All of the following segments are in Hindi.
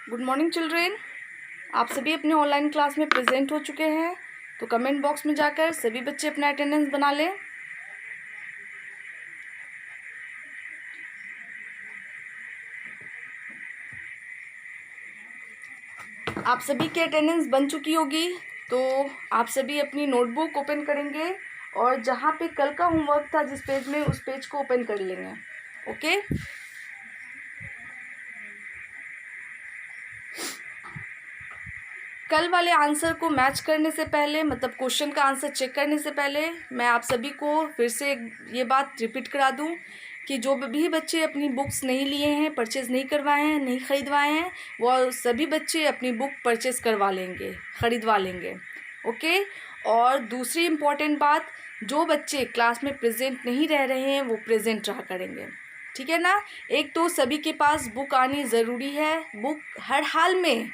Good morning children. आप सभी अपने ऑनलाइन क्लास में प्रेजेंट हो चुके हैं, तो कमेंट बॉक्स में जाकर सभी बच्चे अपना अटेंडेंस बना लें। आप सभी की अटेंडेंस बन चुकी होगी, तो आप सभी अपनी नोटबुक ओपन करेंगे और जहाँ पे कल का होमवर्क था जिस पेज में, उस पेज को ओपन कर लेंगे। ओके, कल वाले आंसर को मैच करने से पहले, मतलब क्वेश्चन का आंसर चेक करने से पहले, मैं आप सभी को फिर से ये बात रिपीट करा दूं कि जो भी बच्चे अपनी बुक्स नहीं लिए हैं, परचेज़ नहीं करवाए हैं, नहीं ख़रीदवाए हैं, वो सभी बच्चे अपनी बुक परचेज़ करवा लेंगे, ख़रीदवा लेंगे। ओके, और दूसरी इम्पॉर्टेंट बात, जो बच्चे क्लास में प्रेजेंट नहीं रह रहे हैं वो प्रेजेंट रहा करेंगे, ठीक है ना। एक तो सभी के पास बुक आनी ज़रूरी है, बुक हर हाल में,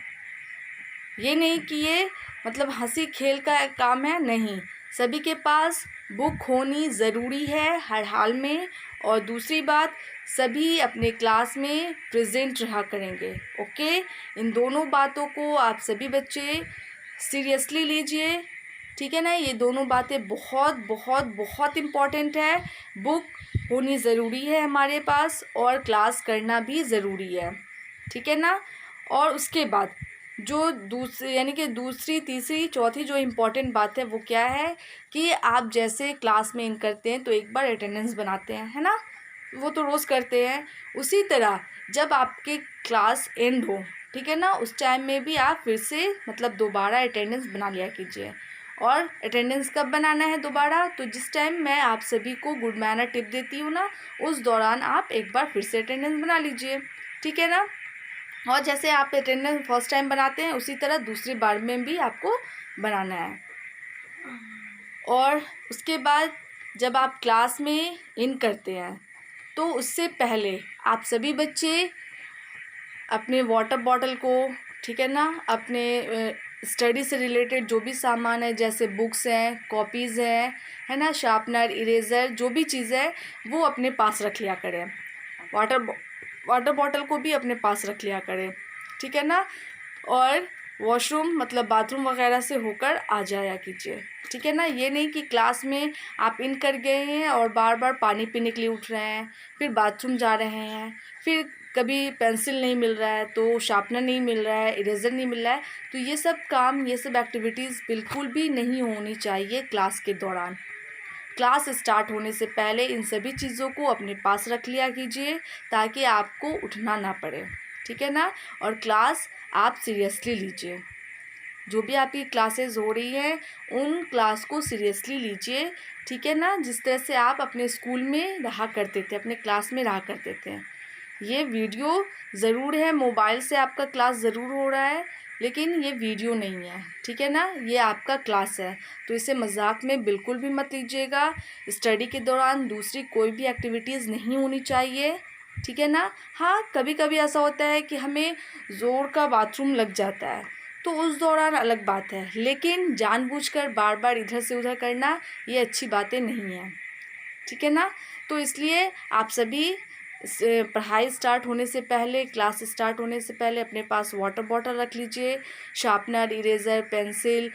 ये नहीं कि ये मतलब हंसी खेल का काम है, नहीं, सभी के पास बुक होनी ज़रूरी है हर हाल में। और दूसरी बात, सभी अपने क्लास में प्रेजेंट रहा करेंगे। ओके, इन दोनों बातों को आप सभी बच्चे सीरियसली लीजिए, ठीक है ना। ये दोनों बातें बहुत बहुत बहुत इम्पॉर्टेंट है। बुक होनी ज़रूरी है हमारे पास और क्लास करना भी ज़रूरी है, ठीक है ना। और उसके बाद जो दूसरी, यानी कि दूसरी, तीसरी, चौथी जो इम्पोर्टेंट बात है वो क्या है कि आप जैसे क्लास में इन करते हैं तो एक बार अटेंडेंस बनाते हैं, है ना, वो तो रोज़ करते हैं। उसी तरह जब आपके क्लास एंड हो, ठीक है ना, उस टाइम में भी आप फिर से मतलब दोबारा अटेंडेंस बना लिया कीजिए। और अटेंडेंस कब बनाना है दोबारा, तो जिस टाइम मैं आप सभी को गुड मैनर टिप देती हूँ ना, उस दौरान आप एक बार फिर से अटेंडेंस बना लीजिए, ठीक है ना। और जैसे आप अटेंडेंस फर्स्ट टाइम बनाते हैं उसी तरह दूसरी बार में भी आपको बनाना है। और उसके बाद जब आप क्लास में इन करते हैं तो उससे पहले आप सभी बच्चे अपने वाटर बॉटल को, ठीक है ना, अपने स्टडी से रिलेटेड जो भी सामान है, जैसे बुक्स हैं, कॉपीज़ हैं, है ना, शार्पनर, इरेज़र, जो भी चीज़ है वो अपने पास रख लिया करें। वाटर बॉटल को भी अपने पास रख लिया करें, ठीक है ना। और वॉशरूम मतलब बाथरूम वगैरह से होकर आ जाया कीजिए, ठीक है ना। ये नहीं कि क्लास में आप इन कर गए हैं और बार बार पानी पीने के लिए उठ रहे हैं, फिर बाथरूम जा रहे हैं, फिर कभी पेंसिल नहीं मिल रहा है तो शार्पनर नहीं मिल रहा है, इरेज़र नहीं मिल रहा है, तो ये सब काम, ये सब एक्टिविटीज़ बिल्कुल भी नहीं होनी चाहिए क्लास के दौरान। क्लास स्टार्ट होने से पहले इन सभी चीज़ों को अपने पास रख लिया कीजिए ताकि आपको उठना ना पड़े, ठीक है ना। और क्लास आप सीरियसली लीजिए, जो भी आपकी क्लासेस हो रही हैं उन क्लास को सीरियसली लीजिए, ठीक है ना। जिस तरह से आप अपने स्कूल में रहा करते थे, अपने क्लास में रहा करते थे। ये वीडियो ज़रूर है, मोबाइल से आपका क्लास ज़रूर हो रहा है, लेकिन ये वीडियो नहीं है, ठीक है ना, ये आपका क्लास है, तो इसे मजाक में बिल्कुल भी मत लीजिएगा। स्टडी के दौरान दूसरी कोई भी एक्टिविटीज़ नहीं होनी चाहिए, ठीक है ना। हाँ, कभी कभी ऐसा होता है कि हमें ज़ोर का बाथरूम लग जाता है, तो उस दौरान अलग बात है, लेकिन जानबूझकर बार बार इधर से उधर करना ये अच्छी बातें नहीं हैं, ठीक है ना। तो इसलिए आप सभी पढ़ाई स्टार्ट होने से पहले, क्लास स्टार्ट होने से पहले अपने पास वाटर बॉटल रख लीजिए, शार्पनर, इरेज़र, पेंसिल,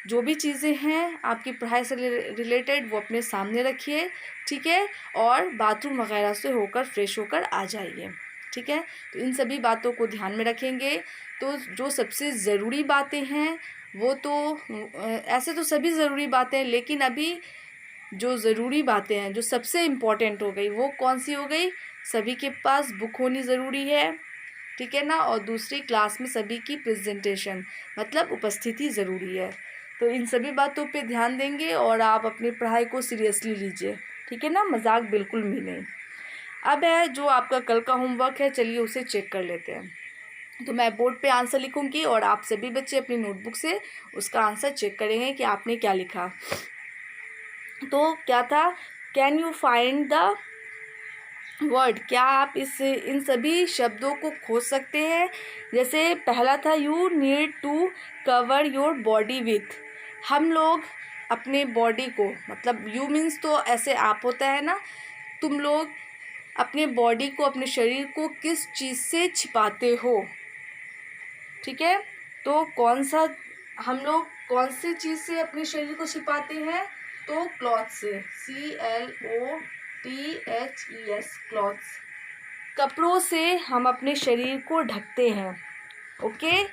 जो भी चीज़ें हैं आपकी पढ़ाई से रिलेटेड वो अपने सामने रखिए, ठीक है। और बाथरूम वगैरह से होकर फ्रेश होकर आ जाइए, ठीक है। तो इन सभी बातों को ध्यान में रखेंगे। तो जो सबसे ज़रूरी बातें हैं वो तो ऐसे तो सभी ज़रूरी बातें हैं, लेकिन अभी जो ज़रूरी बातें हैं, जो सबसे इम्पॉर्टेंट हो गई, वो कौन सी हो गई, सभी के पास बुक होनी ज़रूरी है, ठीक है ना। और दूसरी, क्लास में सभी की प्रेजेंटेशन मतलब उपस्थिति ज़रूरी है। तो इन सभी बातों पे ध्यान देंगे और आप अपनी पढ़ाई को सीरियसली लीजिए, ठीक है ना, मजाक बिल्कुल भी नहीं। अब है जो आपका कल का होमवर्क है, चलिए उसे चेक कर लेते हैं। तो मैं बोर्ड पे आंसर लिखूंगी और आप सभी बच्चे अपनी नोटबुक से उसका आंसर चेक करेंगे कि आपने क्या लिखा। तो क्या था, can you find the word, क्या आप इन सभी शब्दों को खोज सकते हैं। जैसे पहला था, you need to cover your body with, हम लोग अपने बॉडी को, मतलब यू मीन्स तो ऐसे आप होता है ना, तुम लोग अपने बॉडी को, अपने शरीर को किस चीज़ से छिपाते हो, ठीक है। तो कौन सा हम लोग कौन सी चीज़ से अपने शरीर को छिपाते हैं? तो क्लॉथ से, CLOTHES, क्लॉथ्स। कपड़ों से हम अपने शरीर को ढकते हैं। ओके,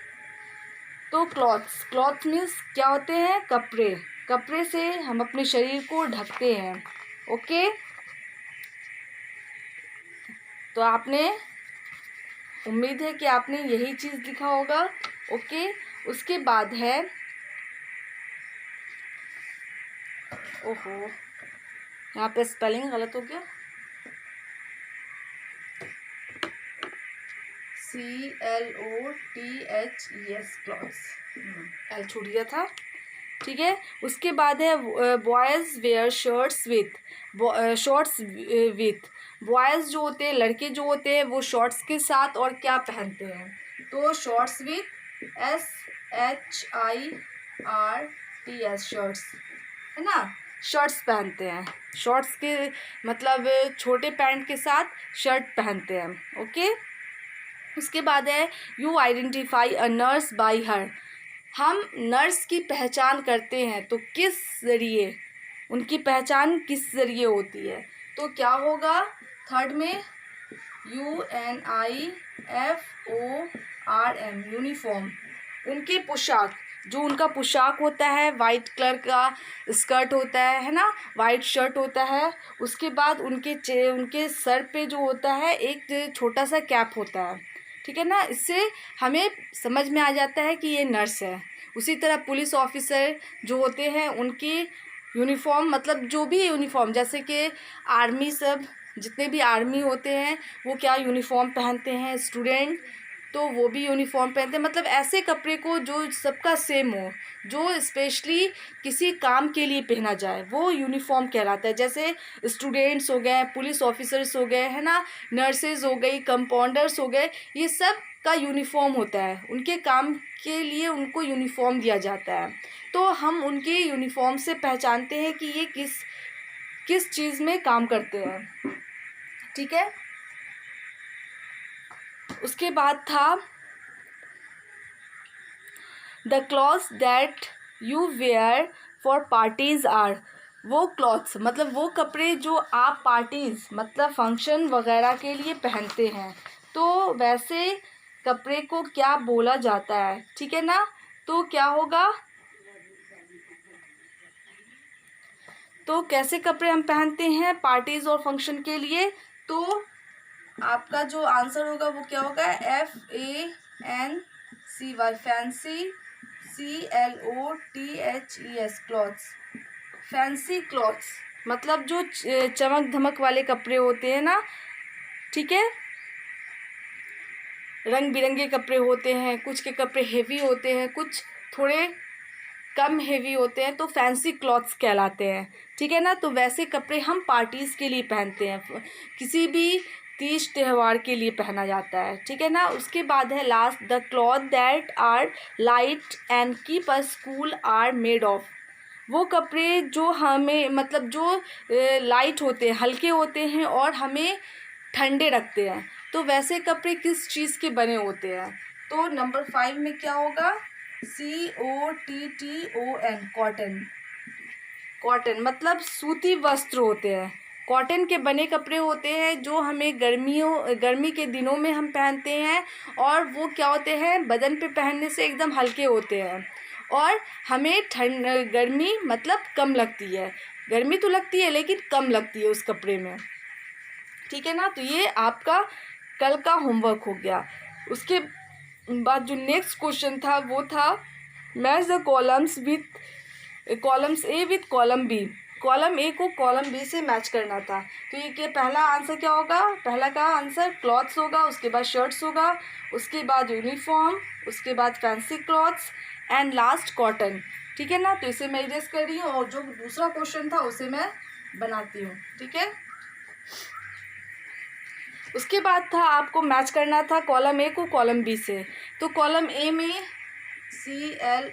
तो क्लॉथ्स, क्लॉथ मीन्स क्या होते हैं? कपड़े। कपड़े से हम अपने शरीर को ढकते हैं। ओके, तो आपने, उम्मीद है कि आपने यही चीज़ लिखा होगा। ओके, उसके बाद है, ओहो यहाँ पे स्पेलिंग गलत हो गया, CLOTHES, क्लॉथ्स, एल छूट गया था। ठीक है, उसके बाद है boys where shirts with. Boys जो होते हैं, लड़के जो होते हैं, वो शॉर्ट्स के साथ और क्या पहनते हैं? तो शॉर्ट्स विथ, SHIRTS, शर्ट्स, है ना, शर्ट्स पहनते हैं। शॉर्ट्स के मतलब छोटे पैंट के साथ शर्ट पहनते हैं। ओके, उसके बाद है you identify a nurse bye हर। हम नर्स की पहचान करते हैं तो किस ज़रिए, उनकी पहचान किस ज़रिए होती है? तो क्या होगा? थर्ड में UNIFORM, यूनिफॉर्म। उनकी पोशाक, जो उनका पोशाक होता है, वाइट कलर का स्कर्ट होता है ना, वाइट शर्ट होता है। उसके बाद उनके सर पे जो होता है एक छोटा सा कैप होता है। ठीक है ना, इससे हमें समझ में आ जाता है कि ये नर्स है। उसी तरह पुलिस ऑफिसर जो होते हैं, उनकी यूनिफॉर्म, मतलब जो भी यूनिफॉर्म, जैसे कि आर्मी, सब जितने भी आर्मी होते हैं वो क्या यूनिफॉर्म पहनते हैं। स्टूडेंट तो वो भी यूनिफॉर्म पहनते हैं। मतलब ऐसे कपड़े को जो सबका सेम हो, जो स्पेशली किसी काम के लिए पहना जाए, वो यूनिफॉर्म कहलाता है। जैसे स्टूडेंट्स हो गए, पुलिस ऑफिसर्स हो गए, है ना, नर्सेज हो गई, कंपाउंडर्स हो गए, ये सब का यूनिफॉर्म होता है। उनके काम के लिए उनको यूनिफॉर्म दिया जाता है। तो हम उनके यूनिफॉर्म से पहचानते हैं कि ये किस चीज़ में काम करते हैं। ठीक है, उसके बाद था the clothes that you wear for parties are. वो क्लॉथ्स मतलब वो कपड़े जो आप पार्टीज मतलब फंक्शन वगैरह के लिए पहनते हैं, तो वैसे कपड़े को क्या बोला जाता है? ठीक है ना, तो क्या होगा? तो कैसे कपड़े हम पहनते हैं पार्टीज और फंक्शन के लिए? तो आपका जो आंसर होगा वो क्या होगा? FANCY, fancy, CLOTHES, clothes. Fancy clothes मतलब जो चमक धमक वाले कपड़े होते हैं ना। ठीक है, रंग बिरंगे कपड़े होते हैं, कुछ के कपड़े हेवी होते हैं, कुछ थोड़े कम हेवी होते हैं, तो फैंसी क्लॉथ्स कहलाते हैं। ठीक है ना, तो वैसे कपड़े हम पार्टीज़ के लिए पहनते हैं, किसी भी तीज त्यौहार के लिए पहना जाता है। ठीक है ना, उसके बाद है last, the cloth that are light and keep us cool are made of. वो कपड़े जो हमें मतलब जो लाइट होते हैं, हल्के होते हैं और हमें ठंडे रखते हैं, तो वैसे कपड़े किस चीज़ के बने होते हैं? तो नंबर 5 में क्या होगा? COTTON, cotton. कॉटन मतलब सूती वस्त्र होते हैं, कॉटन के बने कपड़े होते हैं जो हमें गर्मी के दिनों में हम पहनते हैं। और वो क्या होते हैं, बदन पे पहनने से एकदम हल्के होते हैं और हमें गर्मी मतलब कम लगती है। गर्मी तो लगती है लेकिन कम लगती है उस कपड़े में। ठीक है ना, तो ये आपका कल का होमवर्क हो गया। उसके बाद जो नेक्स्ट क्वेश्चन था वो था match the columns with columns A with column B. Column A को कॉलम बी से मैच करना था। तो ये के पहला आंसर क्या होगा? पहला का आंसर क्लॉथ्स होगा, उसके बाद शर्ट्स होगा, उसके बाद यूनिफॉर्म, उसके बाद fancy clothes and last cotton. ठीक है ना, तो इसे मैं इरेज कर रही हूँ और जो दूसरा क्वेश्चन था उसे मैं बनाती हूँ। ठीक है, उसके बाद था आपको मैच करना था कॉलम ए को कॉलम बी से। तो कॉलम ए में COLUM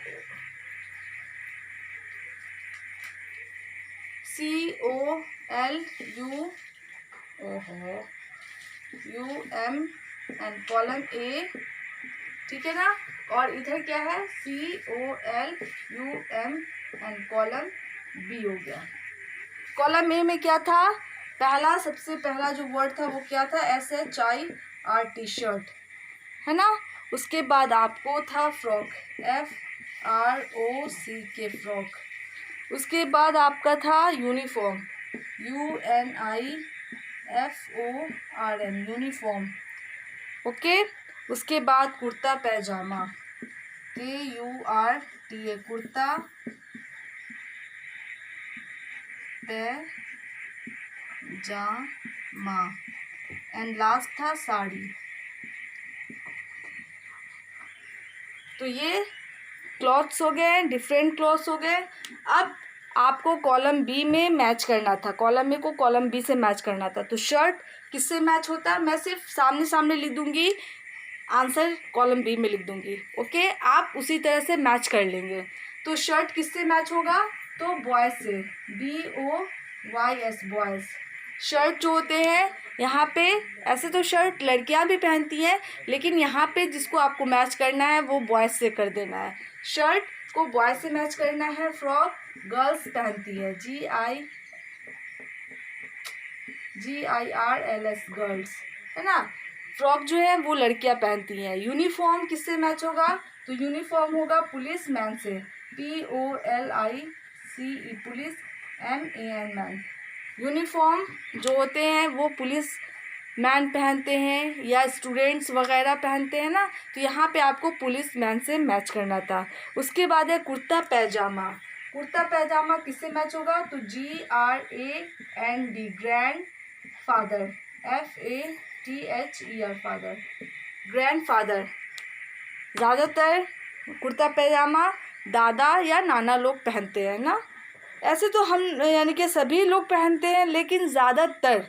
एंड कॉलम ए। ठीक है ना, और इधर क्या है, COLUMN, कॉलम बी हो गया। कॉलम ए में क्या था, पहला सबसे पहला जो वर्ड था वो क्या था, SHIRT, शर्ट, है ना। उसके बाद आपको था फ्रॉक, FROCK, फ्रॉक। उसके बाद आपका था यूनिफॉर्म, UNIFORM, यूनिफॉर्म, ओके। उसके बाद कुर्ता पैजामा, KURTA, kurta pyjama. And last था साड़ी। तो ये क्लॉथ्स हो गए, डिफरेंट क्लॉथ्स हो गए। अब आपको कॉलम बी में मैच करना था, कॉलम ए को कॉलम बी से मैच करना था। तो शर्ट किससे मैच होता है, मैं सिर्फ सामने सामने लिख दूंगी, आंसर कॉलम बी में लिख दूंगी, ओके। आप उसी तरह से मैच कर लेंगे। तो शर्ट किससे मैच होगा, तो बॉयज़ से, BOYS, बॉयज़। शर्ट जो होते हैं यहाँ पे, ऐसे तो शर्ट लड़कियां भी पहनती हैं, लेकिन यहाँ पे जिसको आपको मैच करना है वो बॉयज़ से कर देना है। शर्ट को बॉयज़ से मैच करना है। फ्रॉक गर्ल्स पहनती है, GIRLS, गर्ल्स, है ना। फ्रॉक जो है वो लड़कियां पहनती हैं। यूनिफॉर्म किससे मैच होगा, तो यूनिफॉर्म होगा पुलिस मैन से, POLICE, police, MAN, man. Uniform जो होते हैं वो पुलिस मैन पहनते हैं या स्टूडेंट्स वगैरह पहनते हैं ना, तो यहाँ पे आपको पुलिस मैन से मैच करना था। उसके बाद है कुर्ता पैजामा। कुर्ता पैजामा किससे मैच होगा, तो GRAND, grand father, FATHER, father, grand father. ज़्यादातर कुर्ता पैजामा दादा या नाना लोग पहनते हैं ना। ऐसे तो हम यानी कि सभी लोग पहनते हैं, लेकिन ज़्यादातर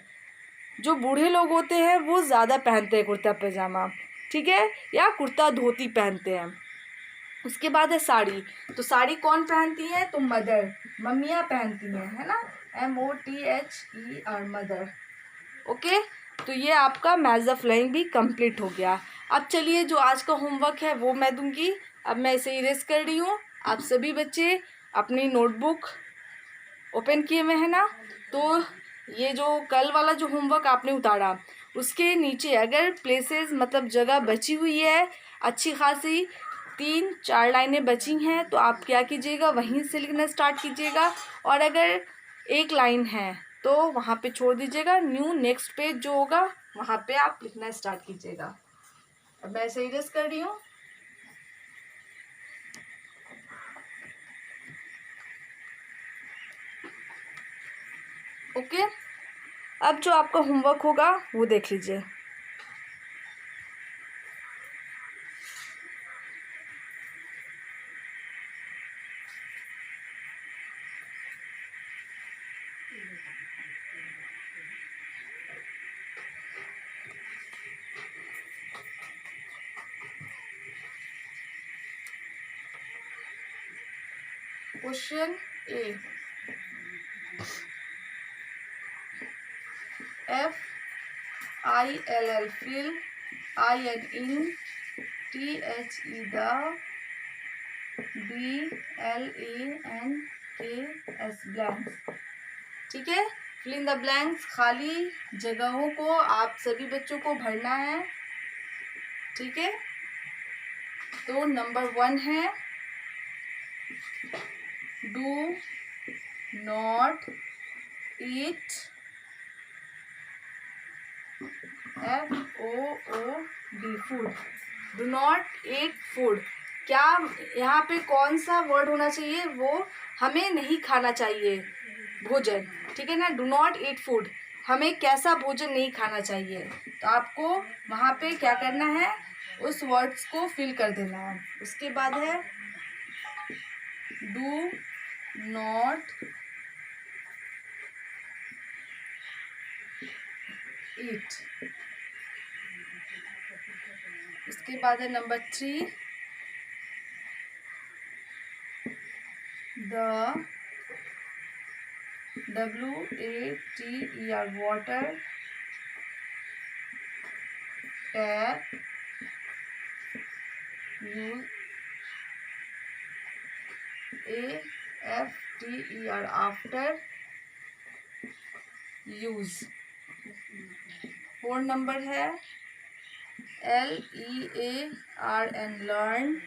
जो बूढ़े लोग होते हैं वो ज़्यादा पहनते हैं कुर्ता पैजामा, ठीक है, या कुर्ता धोती पहनते हैं। उसके बाद है साड़ी। तो साड़ी कौन पहनती है, तो मदर, मम्मियाँ पहनती हैं, है ना, MOTHER, मदर, ओके। तो ये आपका मैच द फ्लोइंग भी कंप्लीट हो गया। अब चलिए जो आज का होमवर्क है वो मैं दूंगी। अब मैं इसे इरेज कर रही हूँ। आप सभी बच्चे अपनी नोटबुक ओपन किए हुए हैं ना, तो ये जो कल वाला जो होमवर्क आपने उतारा उसके नीचे अगर प्लेसेस मतलब जगह बची हुई है अच्छी खासी 3-4 लाइनें बची हैं, तो आप क्या कीजिएगा, वहीं से लिखना स्टार्ट कीजिएगा। और अगर एक लाइन है तो वहाँ पे छोड़ दीजिएगा, न्यू नेक्स्ट पेज जो होगा वहाँ पे आप लिखना स्टार्ट कीजिएगा। अब मैं ऐसे इरेज कर रही हूँ। ओके, अब जो आपका होमवर्क होगा वो देख लीजिए। Question A, FILL, fill, IN, in, THE, the, BLANKS, blanks, ठीक है। फिल इन द ब्लैंक्स, खाली जगहों को आप सभी बच्चों को भरना है, ठीक है। तो नंबर 1 है do not eat, FOOD, food, do not eat food. क्या यहाँ पे कौन सा वर्ड होना चाहिए, वो हमें नहीं खाना चाहिए भोजन, ठीक है ना। डू नॉट ईट फूड, हमें कैसा भोजन नहीं खाना चाहिए। तो आपको वहाँ पे क्या करना है, उस वर्ड्स को फिल कर देना है। उसके बाद है डू नॉट ईट। उसके बाद है number 3, the WATER, water tap use, after, after use। 4 number है learn, learn,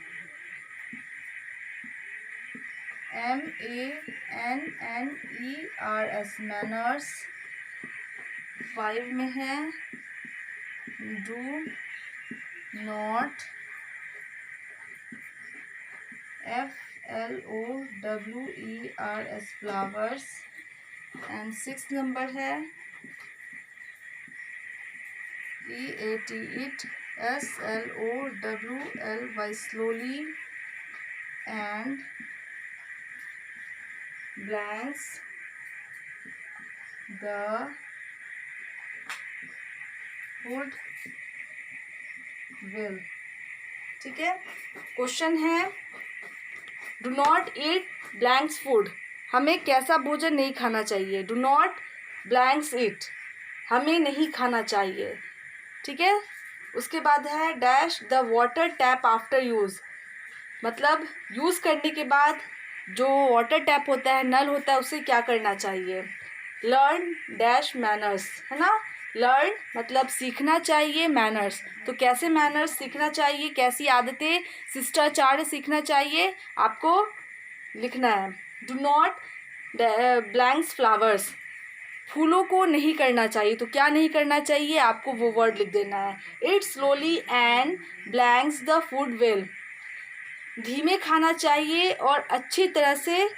manners, manners। 5 में है do not, flowers, flowers। And 6 number है eat, eat, slowy, slowly, and blanks the food will। ठीक है, क्वेश्चन है do not eat blanks food, हमें कैसा भोजन नहीं खाना चाहिए। डू नॉट ब्लैंक्स ईट, हमें नहीं खाना चाहिए। ठीक है, उसके बाद है dash the water tap after use, मतलब यूज़ करने के बाद जो वाटर टैप होता है, नल होता है, उसे क्या करना चाहिए। लर्न डैश मैनर्स, है ना। लर्न मतलब सीखना चाहिए, मैनर्स तो कैसे मैनर्स सीखना चाहिए, कैसी आदतें, शिष्टाचार सीखना चाहिए, आपको लिखना है। डू नॉट ब्लैंक्स फ्लावर्स, फूलों को नहीं करना चाहिए, तो क्या नहीं करना चाहिए, आपको वो वर्ड लिख देना है। It slowly and blanks the food well, धीमे खाना चाहिए और अच्छी तरह से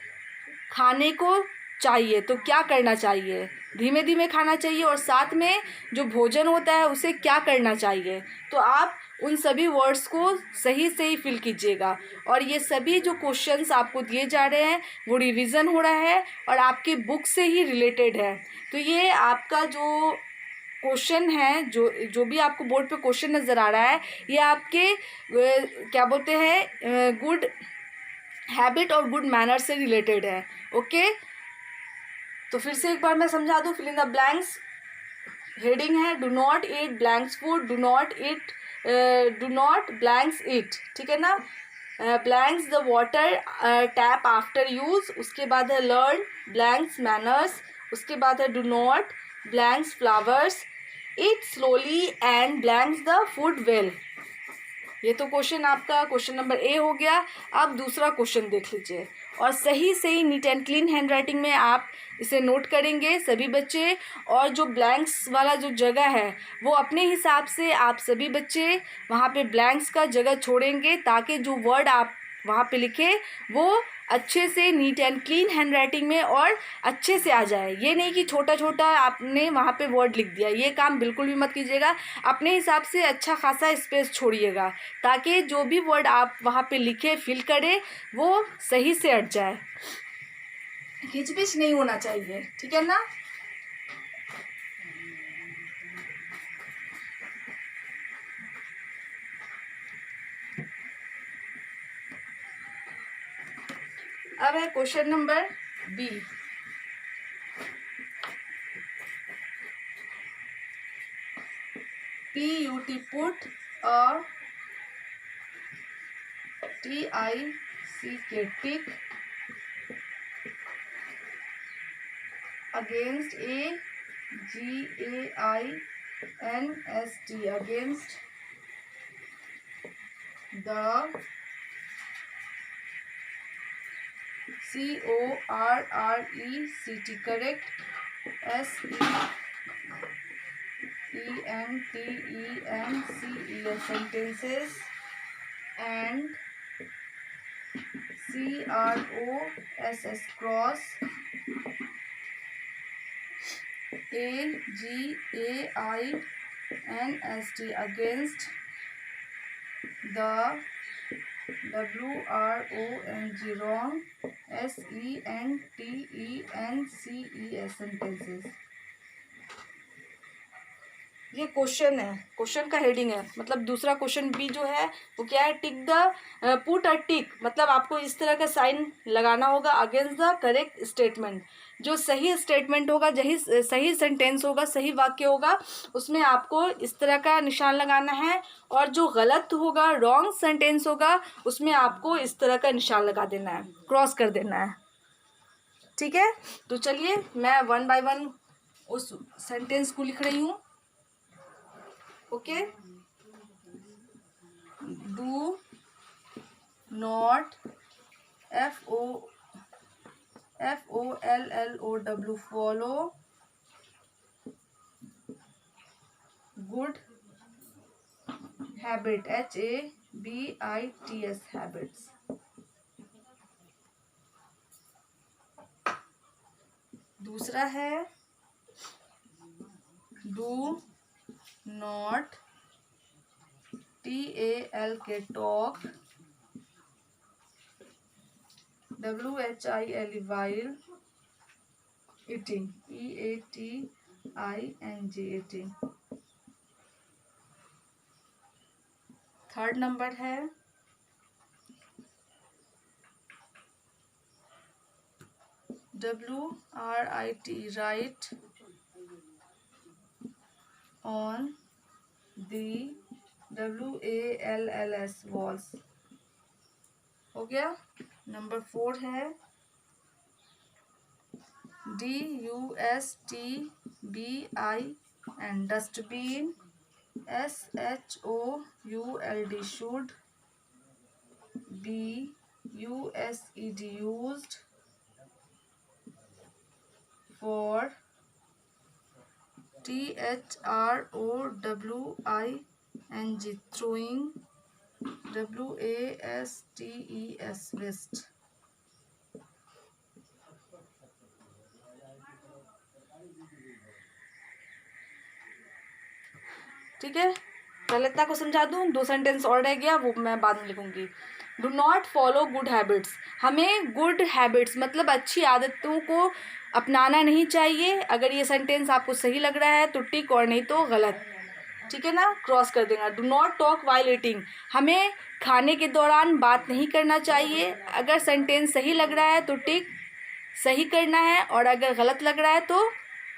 खाने को चाहिए, तो क्या करना चाहिए, धीमे धीमे खाना चाहिए और साथ में जो भोजन होता है उसे क्या करना चाहिए। तो आप उन सभी वर्ड्स को सही से ही फिल कीजिएगा। और ये सभी जो क्वेश्चंस आपको दिए जा रहे हैं वो रिवीजन हो रहा है और आपके बुक से ही रिलेटेड है। तो ये आपका जो क्वेश्चन है, जो भी आपको बोर्ड पे क्वेश्चन नज़र आ रहा है, ये आपके क्या बोलते हैं, गुड हैबिट और गुड मैनर से रिलेटेड है। ओके, तो फिर से एक बार मैं समझा दूँ। Fill in the blanks heading है do not eat blanks food, do not eat, do not blanks eat, ठीक है ना। Blanks the water tap after use, उसके बाद है लर्न ब्लैंक्स मैनर्स, उसके बाद है do not blanks flowers, eat slowly and blanks the food well. ये तो क्वेश्चन आपका क्वेश्चन नंबर ए हो गया। अब दूसरा क्वेश्चन देख लीजिए और सही सही neat and clean hand writing में आप इसे नोट करेंगे सभी बच्चे। और जो ब्लैंक्स वाला जो जगह है वो अपने हिसाब से आप सभी बच्चे वहाँ पे ब्लैंक्स का जगह छोड़ेंगे, ताकि जो वर्ड आप वहाँ पे लिखे वो अच्छे से neat and clean hand writing में और अच्छे से आ जाए। ये नहीं कि छोटा छोटा आपने वहाँ पे वर्ड लिख दिया, ये काम बिल्कुल भी मत कीजिएगा। अपने हिसाब से अच्छा खासा स्पेस छोड़िएगा, ताकि जो भी वर्ड आप वहाँ पे लिखे फिल करें वो सही से अट जाए, हिचबिच नहीं होना चाहिए, ठीक है ना। अब है question number B. PUT put a TICK tick against AGAINST against the CORRECT, correct, SENTENCES sentences, and CROSS cross AGAINST against the WRONG SENTENCES sentences। ये क्वेश्चन है, क्वेश्चन का हेडिंग है, मतलब दूसरा क्वेश्चन बी जो है वो क्या है, टिक द पुट अ टिक, मतलब आपको इस तरह का साइन लगाना होगा अगेंस्ट द करेक्ट स्टेटमेंट। जो सही स्टेटमेंट होगा, सही सेंटेंस होगा, सही वाक्य होगा, उसमें आपको इस तरह का निशान लगाना है, और जो गलत होगा, रॉन्ग सेंटेंस होगा, उसमें आपको इस तरह का निशान लगा देना है, क्रॉस कर देना है। ठीक है, तो चलिए मैं वन बाय वन उस सेंटेंस को लिख रही हूँ। Okay, do not, FOLLOW, follow good habit, HABITS, habits. दूसरा है do not, TALK, talk, WHILE, while eating, EATING, eating। Third number है WRIT, write on the WALLS, walls। हो गया। नंबर 4 है DUSTBIN, dustbin, SHOULD, should, BUSED, used, for, THROWING, throwing, WASTES, waste। ठीक है, पहले इतना को समझा दूँ, 2 सेंटेंस और रह गया, वो मैं बाद में लिखूंगी। Do not follow good habits, हमें गुड हैबिट्स मतलब अच्छी आदतों को अपनाना नहीं चाहिए। अगर ये सेंटेंस आपको सही लग रहा है तो टिक, और नहीं तो गलत। ठीक है ना, क्रॉस कर देना। Do not talk while eating, हमें खाने के दौरान बात नहीं करना चाहिए। अगर सेंटेंस सही लग रहा है तो टिक, सही करना है, और अगर गलत लग रहा है तो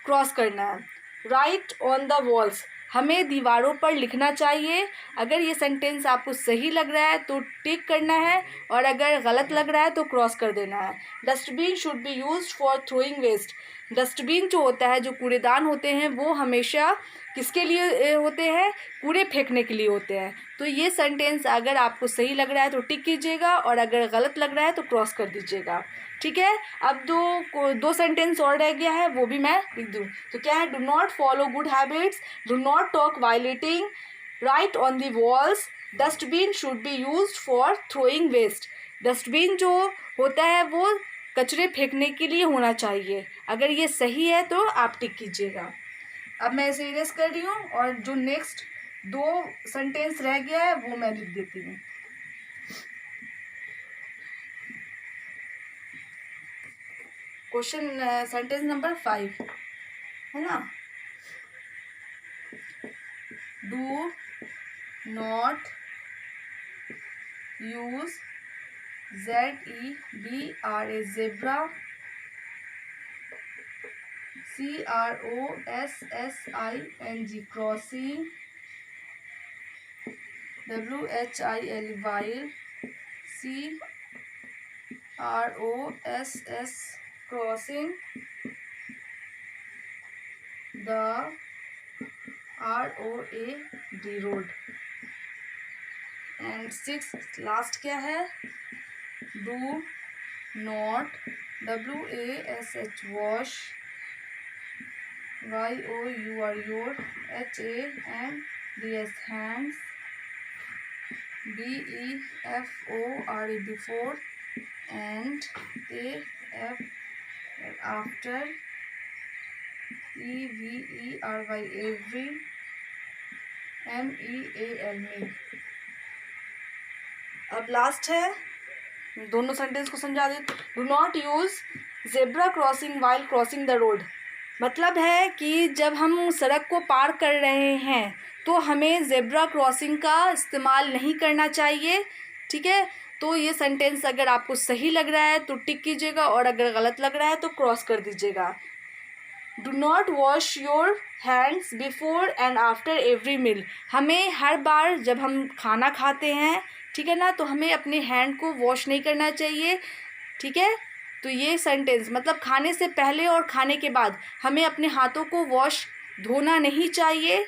क्रॉस करना है। राइट ऑन द वॉल्स, हमें दीवारों पर लिखना चाहिए। अगर ये सेंटेंस आपको सही लग रहा है तो टिक करना है, और अगर गलत लग रहा है तो क्रॉस कर देना है। Dustbin should be used for throwing waste, dustbin जो होता है, जो कूड़ेदान होते हैं, वो हमेशा किसके लिए होते हैं, कूड़े फेंकने के लिए होते हैं। तो ये सेंटेंस अगर आपको सही लग रहा है तो टिक कीजिएगा, और अगर गलत लग रहा है तो क्रॉस कर दीजिएगा। ठीक है, अब दो सेंटेंस और रह गया है, वो भी मैं लिख दूँ। तो क्या है, do not follow good habits, do not talk while eating, write on the walls, dustbin should be used for throwing waste. Dustbin जो होता है वो कचरे फेंकने के लिए होना चाहिए। अगर ये सही है तो आप टिक कीजिएगा। अब मैं इसे इरेज कर रही हूँ, और जो नेक्स्ट 2 सेंटेंस रह गया है वो मैं लिख देती हूँ। क्वेश्चन सेंटेंस नंबर 5 है ना, do not use ZEBRA, zebra, CROSSING, crossing, WHILE, while, CROSS, crossing, the ROAD, road। And 6 last क्या है, do not, WASH, wash, YOUR, your, HANDS, hands, BEFORE, before, and AF, after, EVERY, every, MEAL, meal। अब लास्ट है, दोनों सेंटेंस को समझा दे। Do not use zebra crossing while crossing the road, मतलब है कि जब हम सड़क को पार कर रहे हैं तो हमें ज़ेब्रा क्रॉसिंग का इस्तेमाल नहीं करना चाहिए, ठीक है। तो ये सेंटेंस अगर आपको सही लग रहा है तो टिक कीजिएगा और अगर गलत लग रहा है तो क्रॉस कर दीजिएगा। Do not wash your hands before and after every meal. हमें हर बार जब हम खाना खाते हैं, ठीक है ना, तो हमें अपने हैंड को वॉश नहीं करना चाहिए, ठीक है। तो ये सेंटेंस मतलब खाने से पहले और खाने के बाद हमें अपने हाथों को वॉश धोना नहीं चाहिए।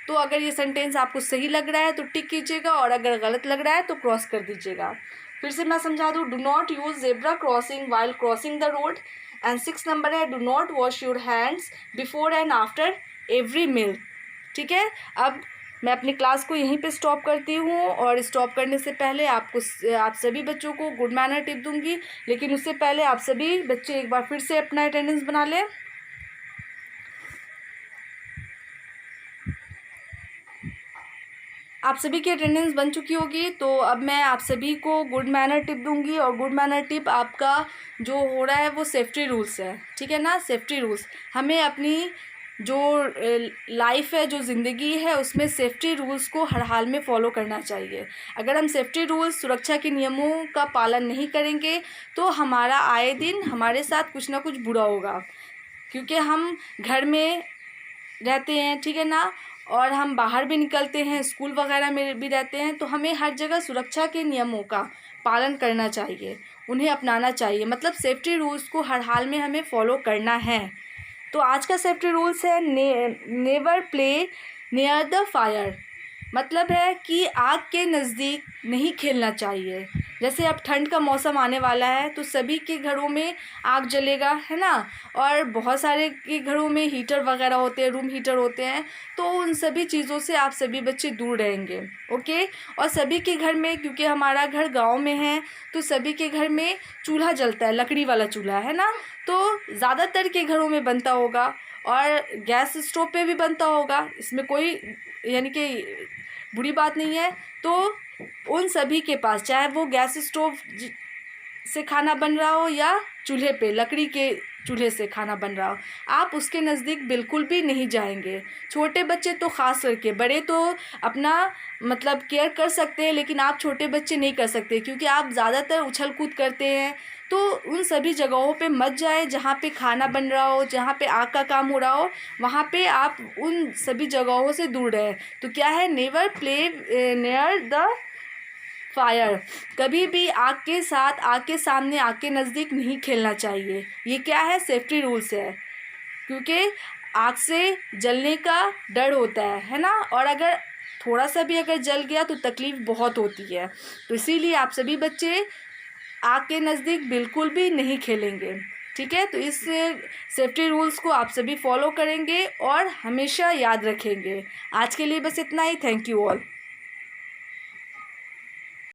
तो अगर ये सेंटेंस आपको सही लग रहा है तो टिक कीजिएगा और अगर गलत लग रहा है तो क्रॉस कर दीजिएगा। फिर से मैं समझा दूँ, do not use zebra crossing while crossing the road. And 6 number है, do not wash your hands before and after every meal, ठीक है। अब मैं अपनी क्लास को यहीं पे स्टॉप करती हूँ और स्टॉप करने से पहले आप सभी बच्चों को गुड मैनर टिप दूंगी, लेकिन उससे पहले आप सभी बच्चे एक बार फिर से अपना अटेंडेंस बना लें। आप सभी की अटेंडेंस बन चुकी होगी, तो अब मैं आप सभी को गुड मैनर टिप दूंगी और गुड मैनर टिप आपका जो हो रहा है वो सेफ्टी रूल्स है, ठीक है ना। सेफ्टी रूल्स हमें अपनी जो लाइफ है, जो ज़िंदगी है, उसमें सेफ्टी रूल्स को हर हाल में फॉलो करना चाहिए। अगर हम सेफ्टी रूल्स, सुरक्षा के नियमों का पालन नहीं करेंगे तो हमारा आए दिन हमारे साथ कुछ ना कुछ बुरा होगा, क्योंकि हम घर में रहते हैं, ठीक है ना, और हम बाहर भी निकलते हैं, स्कूल वगैरह में भी रहते हैं, तो हमें हर जगह सुरक्षा के नियमों का पालन करना चाहिए, उन्हें अपनाना चाहिए। मतलब सेफ्टी रूल्स को हर हाल में हमें फॉलो करना है। तो आज का सेफ्टी रूल्स है never play near the fire. मतलब है कि आग के नज़दीक नहीं खेलना चाहिए। जैसे अब ठंड का मौसम आने वाला है तो सभी के घरों में आग जलेगा, है ना, और बहुत सारे के घरों में हीटर वगैरह होते हैं, रूम हीटर होते हैं, तो उन सभी चीज़ों से आप सभी बच्चे दूर रहेंगे, ओके। और सभी के घर में, क्योंकि हमारा घर गांव में है, तो सभी के घर में चूल्हा जलता है, लकड़ी वाला चूल्हा, है ना, तो ज़्यादातर के घरों में बनता होगा और गैस स्टोव पे भी बनता होगा, इसमें कोई यानी कि बुरी बात नहीं है। तो उन सभी के पास, चाहे वो गैस स्टोव से खाना बन रहा हो या चूल्हे पे लकड़ी के चूल्हे से खाना बन रहा हो, आप उसके नज़दीक बिल्कुल भी नहीं जाएंगे। छोटे बच्चे तो ख़ास करके, बड़े तो अपना मतलब केयर कर सकते हैं, लेकिन आप छोटे बच्चे नहीं कर सकते, क्योंकि आप ज़्यादातर उछल कूद करते हैं। तो उन सभी जगहों पे मत जाए जहाँ पे खाना बन रहा हो, जहाँ पे आग का काम हो रहा हो, वहाँ पे आप उन सभी जगहों से दूर रहें। तो क्या है, never play near the fire. कभी भी आग के साथ, आग के सामने, आग के नज़दीक नहीं खेलना चाहिए। ये क्या है, सेफ्टी रूल्स है, क्योंकि आग से जलने का डर होता है ना, और अगर थोड़ा सा भी अगर जल गया तो तकलीफ़ बहुत होती है। तो इसीलिए आप सभी बच्चे आग के नज़दीक बिल्कुल भी नहीं खेलेंगे, ठीक है। तो इस सेफ्टी रूल्स को आप सभी फॉलो करेंगे और हमेशा याद रखेंगे। आज के लिए बस इतना ही। Thank you all.